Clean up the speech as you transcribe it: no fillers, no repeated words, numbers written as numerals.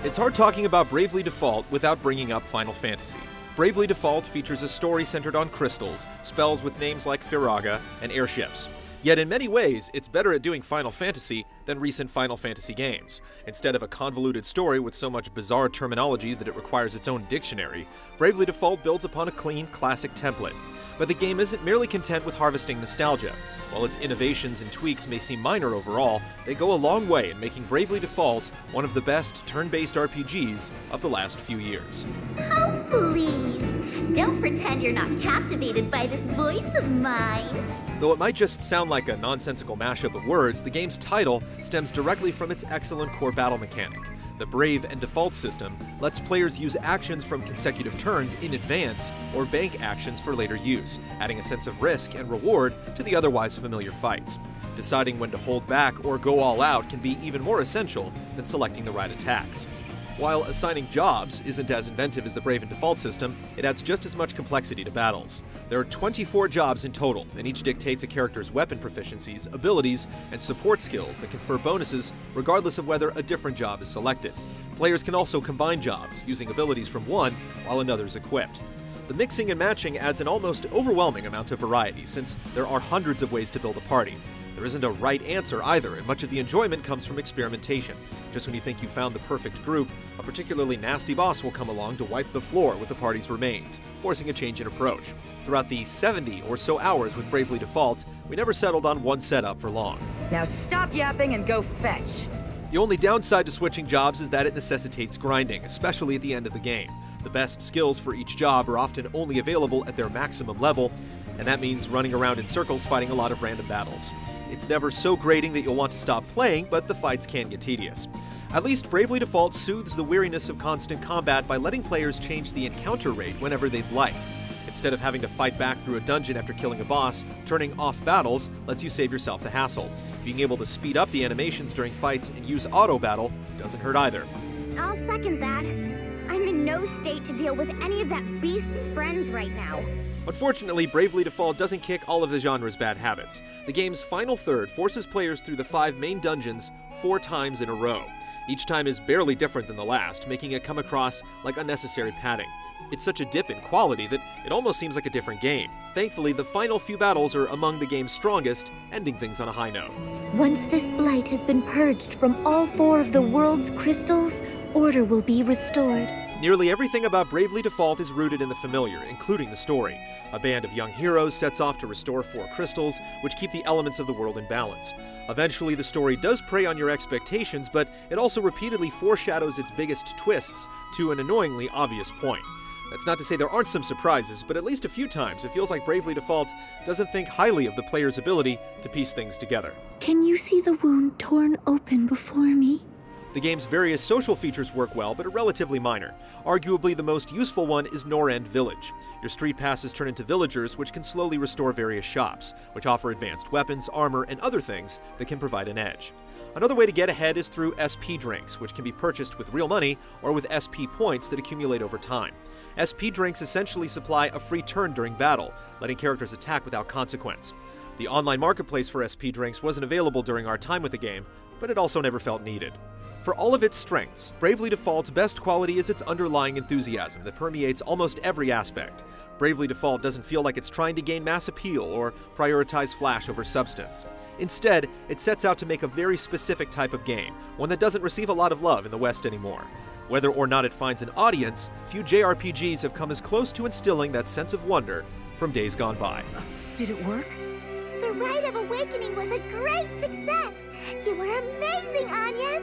It's hard talking about Bravely Default without bringing up Final Fantasy. Bravely Default features a story centered on crystals, spells with names like Firaga, and airships. Yet in many ways, it's better at doing Final Fantasy than recent Final Fantasy games. Instead of a convoluted story with so much bizarre terminology that it requires its own dictionary, Bravely Default builds upon a clean, classic template. But the game isn't merely content with harvesting nostalgia. While its innovations and tweaks may seem minor overall, they go a long way in making Bravely Default one of the best turn-based RPGs of the last few years. Oh, please! Don't pretend you're not captivated by this voice of mine! Though it might just sound like a nonsensical mashup of words, the game's title stems directly from its excellent core battle mechanic. The Brave and Default system lets players use actions from consecutive turns in advance or bank actions for later use, adding a sense of risk and reward to the otherwise familiar fights. Deciding when to hold back or go all out can be even more essential than selecting the right attacks. While assigning jobs isn't as inventive as the Brave and Default system, it adds just as much complexity to battles. There are 24 jobs in total, and each dictates a character's weapon proficiencies, abilities, and support skills that confer bonuses regardless of whether a different job is selected. Players can also combine jobs, using abilities from one while another's equipped. The mixing and matching adds an almost overwhelming amount of variety, since there are hundreds of ways to build a party. There isn't a right answer either, and much of the enjoyment comes from experimentation. Just when you think you found the perfect group, a particularly nasty boss will come along to wipe the floor with the party's remains, forcing a change in approach. Throughout the 70 or so hours with Bravely Default, we never settled on one setup for long. Now stop yapping and go fetch. The only downside to switching jobs is that it necessitates grinding, especially at the end of the game. The best skills for each job are often only available at their maximum level, and that means running around in circles fighting a lot of random battles. It's never so grating that you'll want to stop playing, but the fights can get tedious. At least Bravely Default soothes the weariness of constant combat by letting players change the encounter rate whenever they'd like. Instead of having to fight back through a dungeon after killing a boss, turning off battles lets you save yourself the hassle. Being able to speed up the animations during fights and use auto battle doesn't hurt either. I'll second that. I'm in no state to deal with any of that beast's friends right now. Unfortunately, Bravely Default doesn't kick all of the genre's bad habits. The game's final third forces players through the 5 main dungeons 4 times in a row. Each time is barely different than the last, making it come across like unnecessary padding. It's such a dip in quality that it almost seems like a different game. Thankfully, the final few battles are among the game's strongest, ending things on a high note. Once this blight has been purged from all 4 of the world's crystals, order will be restored. Nearly everything about Bravely Default is rooted in the familiar, including the story. A band of young heroes sets off to restore 4 crystals, which keep the elements of the world in balance. Eventually, the story does prey on your expectations, but it also repeatedly foreshadows its biggest twists to an annoyingly obvious point. That's not to say there aren't some surprises, but at least a few times it feels like Bravely Default doesn't think highly of the player's ability to piece things together. Can you see the wound torn open before me? The game's various social features work well, but are relatively minor. Arguably the most useful one is Norend Village. Your street passes turn into villagers, which can slowly restore various shops, which offer advanced weapons, armor, and other things that can provide an edge. Another way to get ahead is through SP drinks, which can be purchased with real money or with SP points that accumulate over time. SP drinks essentially supply a free turn during battle, letting characters attack without consequence. The online marketplace for SP drinks wasn't available during our time with the game, but it also never felt needed. For all of its strengths, Bravely Default's best quality is its underlying enthusiasm that permeates almost every aspect. Bravely Default doesn't feel like it's trying to gain mass appeal or prioritize flash over substance. Instead, it sets out to make a very specific type of game, one that doesn't receive a lot of love in the West anymore. Whether or not it finds an audience, few JRPGs have come as close to instilling that sense of wonder from days gone by. Did it work? The Rite of Awakening was a great success! You were amazing, Anya!